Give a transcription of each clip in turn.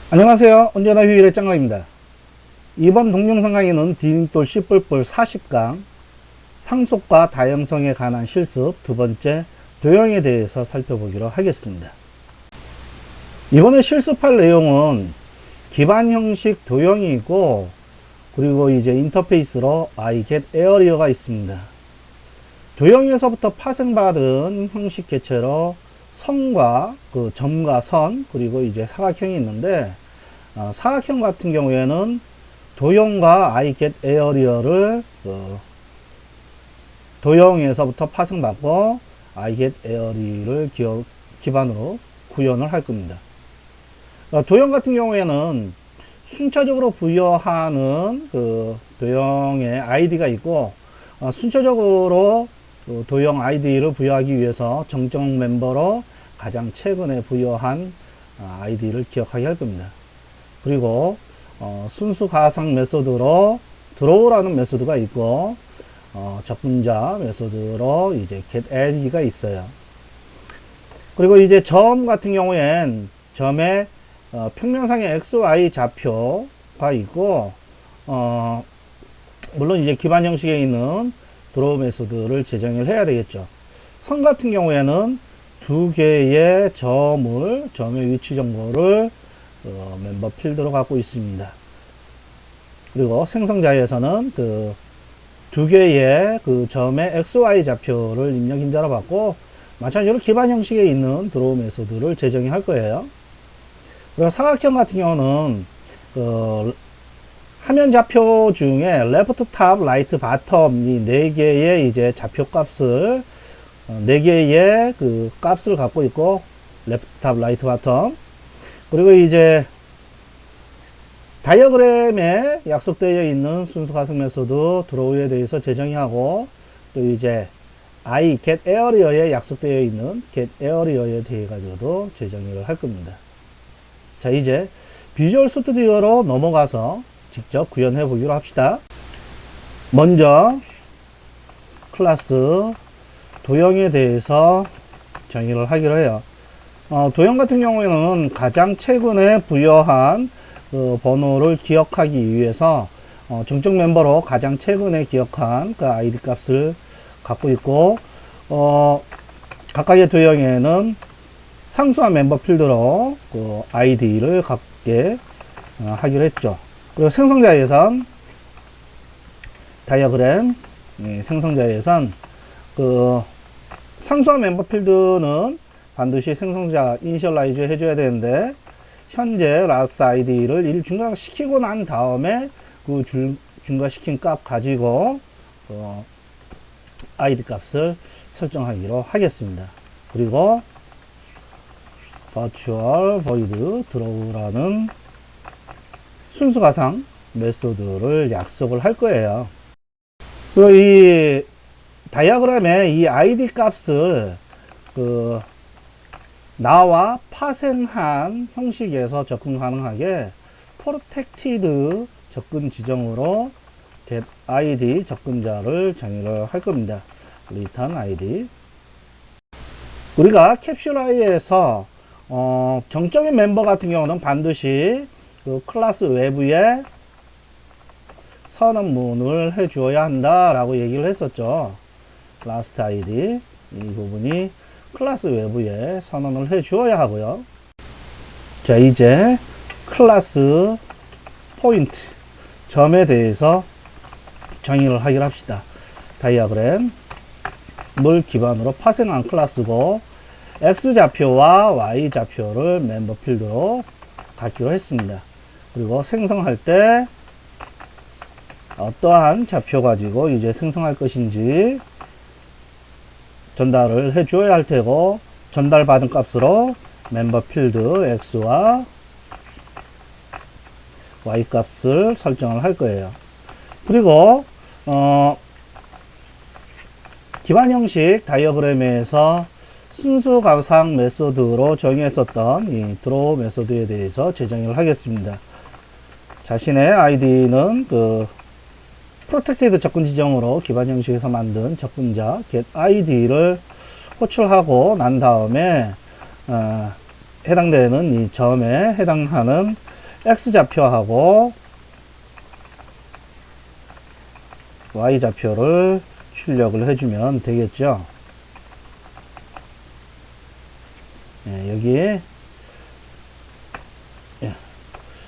안녕하세요. 언제나 휴일의 짱가입니다. 이번 동영상 강의는 디딤돌 C뿔뿔 40강 상속과 다형성에 관한 실습 두 번째 도형에 대해서 살펴보기로 하겠습니다. 이번에 실습할 내용은 기반 형식 도형이고, 그리고 이제 인터페이스로 I get area가 있습니다. 도형에서부터 파생받은 형식 개체로 선과 점과 선, 그리고 이제 사각형이 있는데, 사각형 같은 경우에는 도형과 I get area를 도형에서부터 파생받고 I get area를 기반으로 구현을 할 겁니다. 도형 같은 경우에는 순차적으로 부여하는 도형의 id가 있고, 순차적으로 도형 id를 부여하기 위해서 정적 멤버로 가장 최근에 부여한 id를 기억하게 할 겁니다. 그리고 순수 가상 메소드로 draw라는 메소드가 있고, 적분자 메소드로 이제 get add가 있어요. 그리고 이제 점 같은 경우엔 점에 평면상의 XY 좌표가 있고, 물론 이제 기반 형식에 있는 draw 메소드를 제정을 해야 되겠죠. 선 같은 경우에는 두 개의 점의 위치 정보를 멤버 필드로 갖고 있습니다. 그리고 생성자에서는 두 개의 점의 XY 좌표를 입력 인자로 받고, 마찬가지로 기반 형식에 있는 드로우 메소드를 제정을 할 거예요. 그리고 사각형 같은 경우는 화면 좌표 중에 레프트 탑, 라이트 바텀 이 네 개의 이제 좌표 값을 네 개의 값을 갖고 있고, 레프트 탑, 라이트 바텀, 그리고 이제 다이어그램에 약속되어 있는 순수 가상 메소드 드로우에 대해서 제정이 하고, 또 이제 I get area에 약속되어 있는 get area에 대해 가지고도 제정을 할 겁니다. 자, 이제 비주얼 스튜디오로 넘어가서 직접 구현해 보기로 합시다. 먼저 클래스 도형에 대해서 정의를 하기로 해요. 도형 같은 경우에는 가장 최근에 부여한 번호를 기억하기 위해서 정적 멤버로 가장 최근에 기억한 ID 값을 갖고 있고, 각각의 도형에는 상수한 멤버 필드로 ID를 갖게 하기로 했죠. 그리고 생성자에선 다이어그램, 생성자에선 상수한 멤버 필드는 반드시 생성자 이니셜라이즈 해줘야 되는데, 현재 라스 id를 1 중과시키고 난 다음에 중과시킨 값 가지고 id 값을 설정하기로 하겠습니다. 그리고 virtual void draw라는 순수 가상 메소드를 약속을 할 거예요. 그리고 이 다이어그램에 이 id 값을 나와 파생한 형식에서 접근 가능하게 protected 접근 지정으로 get id 접근자를 정의를 할 겁니다. return id. 우리가 캡슐 i에서 정적인 멤버 같은 경우는 반드시 클래스 외부에 선언문을 해 주어야 한다 라고 얘기를 했었죠. last id 이 부분이 클래스 외부에 선언을 해 주어야 하고요. 자, 이제 클래스 포인트 점에 대해서 정의를 하기로 합시다. 다이어그램을 기반으로 파생한 클래스고, X 좌표와 Y 좌표를 멤버 필드로 갖기로 했습니다. 그리고 생성할 때 어떠한 좌표 가지고 이제 생성할 것인지 전달을 해 주어야 할 테고, 전달받은 값으로 멤버 필드 X와 Y 값을 설정을 할 거예요. 그리고 기반 형식 다이어그램에서 순수 가상 메소드로 정의했었던 이 draw 메소드에 대해서 제정을 하겠습니다. 자신의 id는 protected 접근 지정으로 기반 형식에서 만든 접근자 get id를 호출하고 난 다음에 해당되는 이 점에 해당하는 x 좌표하고 y 좌표를 출력을 해주면 되겠죠. 예, 여기 예,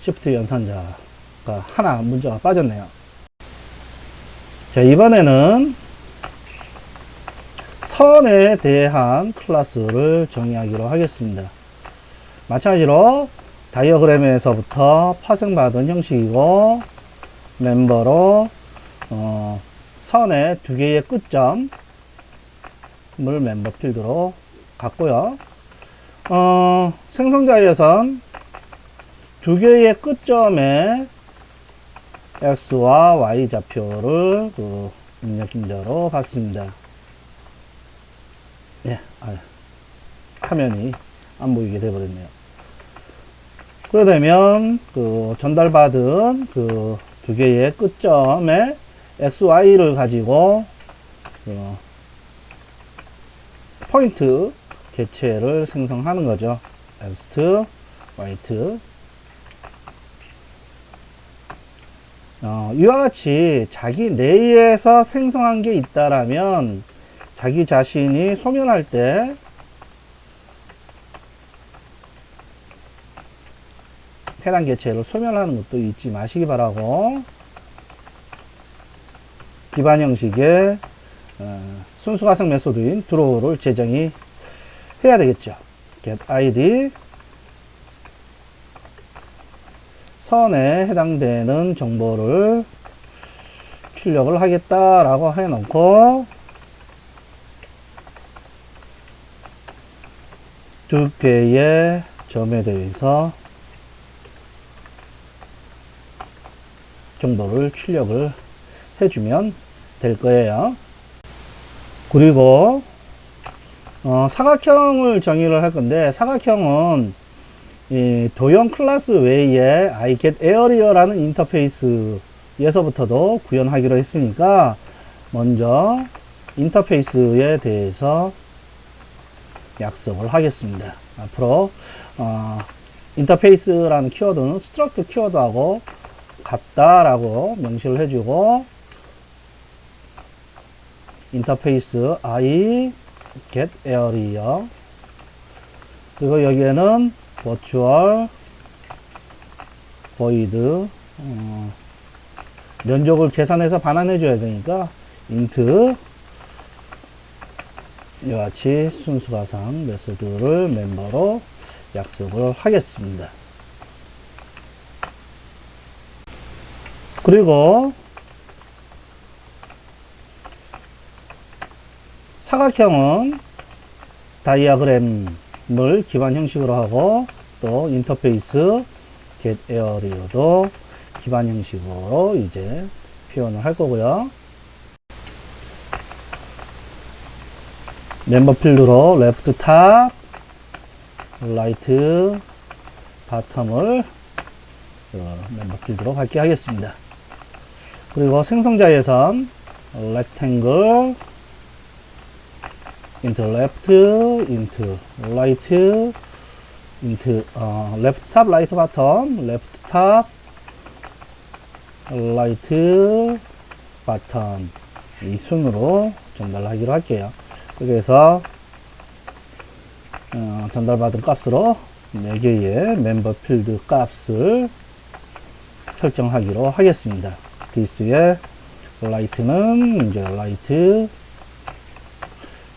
시프트 연산자가 하나 문제가 빠졌네요. 자, 이번에는 선에 대한 클래스를 정의하기로 하겠습니다. 마찬가지로 다이어그램에서부터 파생받은 형식이고, 멤버로 선의 두 개의 끝점을 멤버 필드로 갖고요. 생성자에선 두 개의 끝점에 x와 y 좌표를 입력 인자로 받습니다. 예, 화면이 안 보이게 되어버렸네요. 그러면 전달받은 두 개의 끝점에 x, y를 가지고 포인트 개체를 생성하는 거죠. x, y. 이와 같이 자기 내에서 생성한 게 있다라면 자기 자신이 소멸할 때 해당 개체를 소멸하는 것도 잊지 마시기 바라고, 기반 형식의 순수 가상 메소드인 draw를 제정이 해야 되겠죠. get id 선에 해당되는 정보를 출력을 하겠다라고 해놓고, 두 개의 점에 대해서 정보를 출력을 해주면 될 거예요. 그리고 사각형을 정의를 할 건데, 사각형은 이 도형 클래스 외에 iGetArea라는 인터페이스에서부터도 구현하기로 했으니까 먼저 인터페이스에 대해서 약속을 하겠습니다. 앞으로 인터페이스라는 키워드는 struct 키워드하고 같다라고 명시를 해주고, 인터페이스 iGetArea, 그리고 여기에는 virtual void 면적을 계산해서 반환해 줘야 되니까 int 이와 같이 순수가상 메소드를 멤버로 약속을 하겠습니다. 그리고 사각형은 다이아그램을 기반 형식으로 하고, 또 인터페이스 getArea도 기반 형식으로 이제 표현을 할 거고요. 멤버 필드로 left top, right bottom을 멤버 필드로 갖게 하겠습니다. 그리고 생성자에선 rectangle, into left, into right, into left top, right bottom, left top, right bottom 이 순으로 전달하기로 할게요. 그래서 전달받은 값으로 4개의 멤버 필드 값을 설정하기로 하겠습니다. this의 right는 이제 right,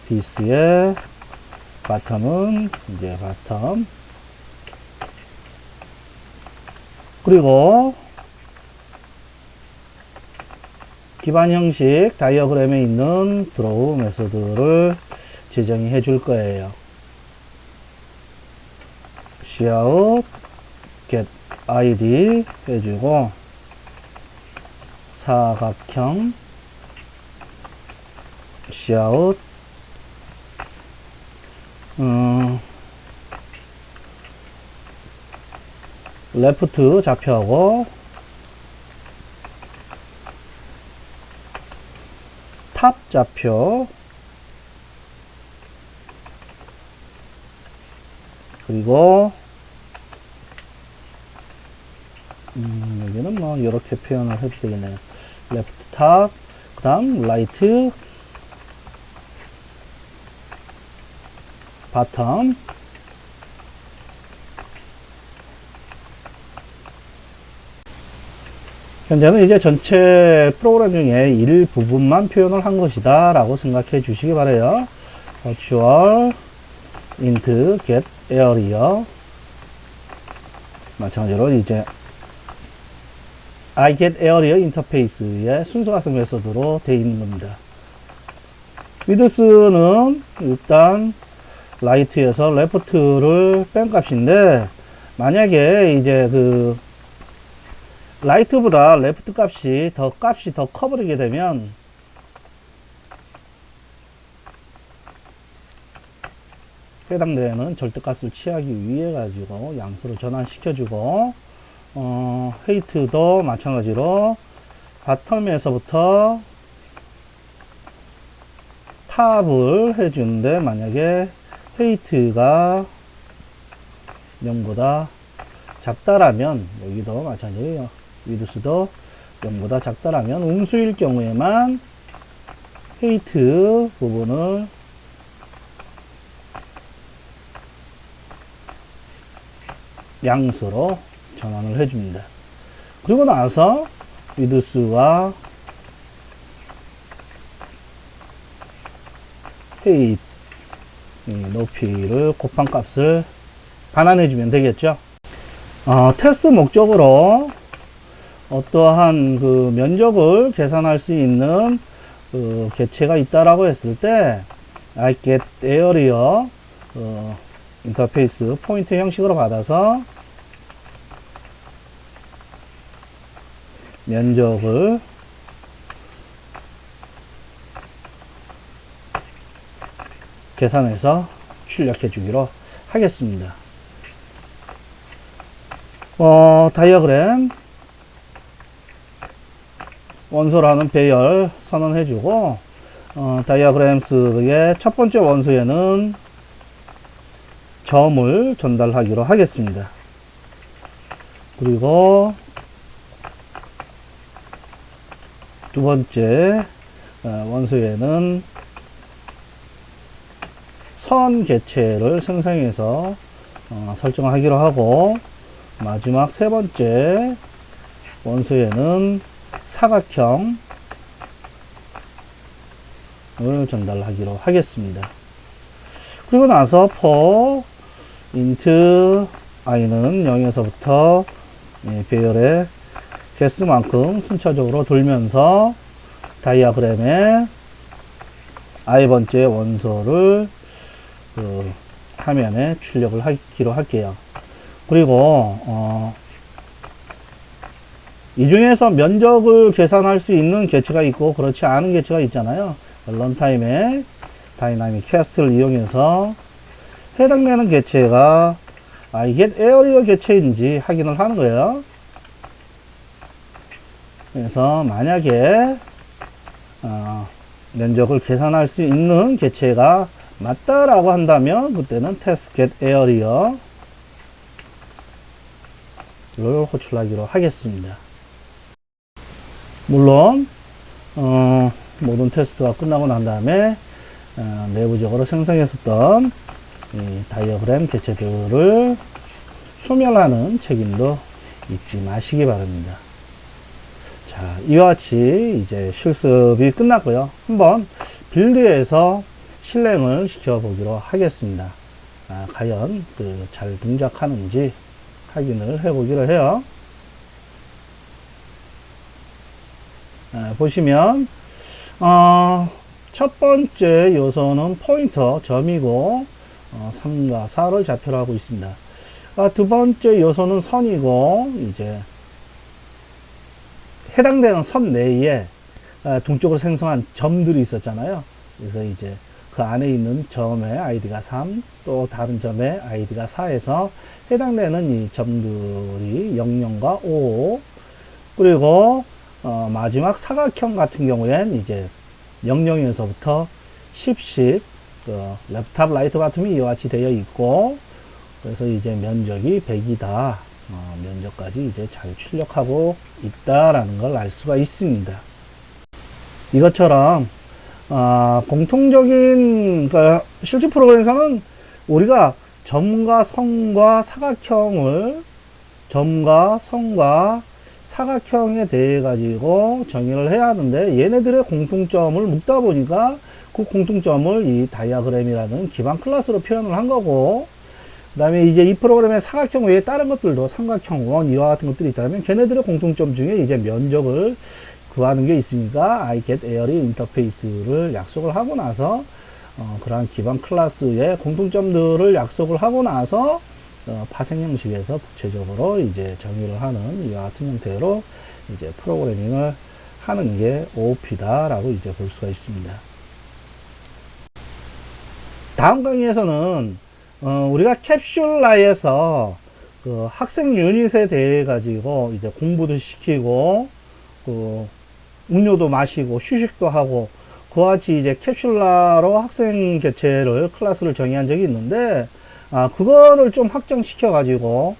this의 bottom은 이제 bottom, 그리고 기반 형식 다이어그램에 있는 draw 메소드를 지정이 해줄 거예요. cout get id 해주고, 사각형 cout 레프트 좌표하고 탑 좌표, 그리고 여기는 뭐 이렇게 표현을 해도 되겠네요. left top, 그 다음 right bottom. 현재는 이제 전체 프로그램 중에 일부분만 표현을 한 것이다 라고 생각해 주시기 바래요. virtual int get area, 마찬가지로 이제 I get area 인터페이스의 순서가성 메소드로 되어 있는 겁니다. width는 일단 right에서 left를 뺀 값인데, 만약에 이제 그 right보다 left 값이 더 커버리게 되면 해당되는 절대값을 취하기 위해 가지고 양수로 전환시켜주고, 헤이트도 마찬가지로 바텀에서부터 탑을 해주는데, 만약에 헤이트가 0보다 작다라면, 여기도 마찬가지예요. 위드스도 0보다 작다라면 음수일 경우에만 헤이트 부분을 양수로 전환을 해줍니다. 그리고 나서 위드스와 헤이트 높이를 곱한 값을 반환해주면 되겠죠. 테스트 목적으로 어떠한 그 면적을 계산할 수 있는 그 개체가 있다라고 했을 때, I get area 인터페이스 포인트 형식으로 받아서 면적을 계산해서 출력해 주기로 하겠습니다. 다이어그램 원소라는 배열 선언해 주고, 다이어그램스의 첫 번째 원소에는 점을 전달하기로 하겠습니다. 그리고 두 번째 원소에는 선 개체를 생성해서 설정하기로 하고, 마지막 세 번째 원소에는 사각형을 전달하기로 하겠습니다. 그리고 나서 for int i는 0에서부터 배열의 개수만큼 순차적으로 돌면서 다이아그램의 i번째 원소를 화면에 출력을 하기로 할게요. 그리고 이 중에서 면적을 계산할 수 있는 개체가 있고 그렇지 않은 개체가 있잖아요. 런타임에 다이나믹 캐스트를 이용해서 해당되는 개체가 I get area 개체인지 확인을 하는 거예요. 그래서 만약에 면적을 계산할 수 있는 개체가 맞다라고 한다면, 그때는 test get area를 호출하기로 하겠습니다. 물론 모든 테스트가 끝나고 난 다음에 내부적으로 생성했었던 이 다이어그램 개체들을 소멸하는 책임도 잊지 마시기 바랍니다. 자, 이와 같이 이제 실습이 끝났고요. 한번 빌드에서 실행을 시켜보기로 하겠습니다. 과연 잘 동작하는지 확인을 해보기로 해요. 보시면 첫 번째 요소는 포인터 점이고 3과 4를 좌표로 하고 있습니다. 두 번째 요소는 선이고, 이제 해당되는 선 내에 동쪽으로 생성한 점들이 있었잖아요. 그래서 이제 그 안에 있는 점의 아이디가 3, 또 다른 점의 아이디가 4에서 해당되는 이 점들이 00과 5, 그리고 마지막 사각형 같은 경우엔 이제 00에서부터 10씩 랩탑 라이트 바텀이 이와 같이 되어 있고, 그래서 이제 면적이 100이다 면접까지 이제 잘 출력하고 있다라는 걸 알 수가 있습니다. 이것처럼 공통적인 그러니까 실제 프로그램에서는 우리가 점과 성과 사각형을 점과 성과 사각형에 대해 가지고 정의를 해야 하는데 얘네들의 공통점을 묶다 보니까 그 공통점을 이 다이아그램이라는 기반 클래스로 표현을 한 거고, 그 다음에 이제 이 프로그램의 사각형 외에 다른 것들도 삼각형, 원, 이와 같은 것들이 있다면 걔네들의 공통점 중에 이제 면적을 구하는 게 있으니까 I get area 인터페이스를 약속을 하고 나서 그러한 기반 클래스의 공통점들을 약속을 하고 나서 파생 형식에서 구체적으로 이제 정의를 하는 이와 같은 형태로 이제 프로그래밍을 하는 게 OOP다라고 이제 볼 수가 있습니다. 다음 강의에서는 우리가 캡슐라에서 그 학생 유닛에 대해 가지고 이제 공부도 시키고 그 음료도 마시고 휴식도 하고 그와 같이 이제 캡슐라로 학생 개체를 클래스를 정의한 적이 있는데 그거를 좀 확장시켜 가지고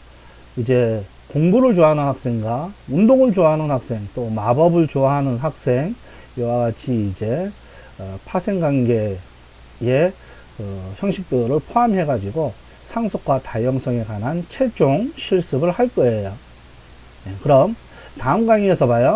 이제 공부를 좋아하는 학생과 운동을 좋아하는 학생 또 마법을 좋아하는 학생 이와 같이 이제 파생관계의 형식들을 포함해 가지고 상속과 다형성에 관한 최종 실습을 할 거예요. 네, 그럼 다음 강의에서 봐요.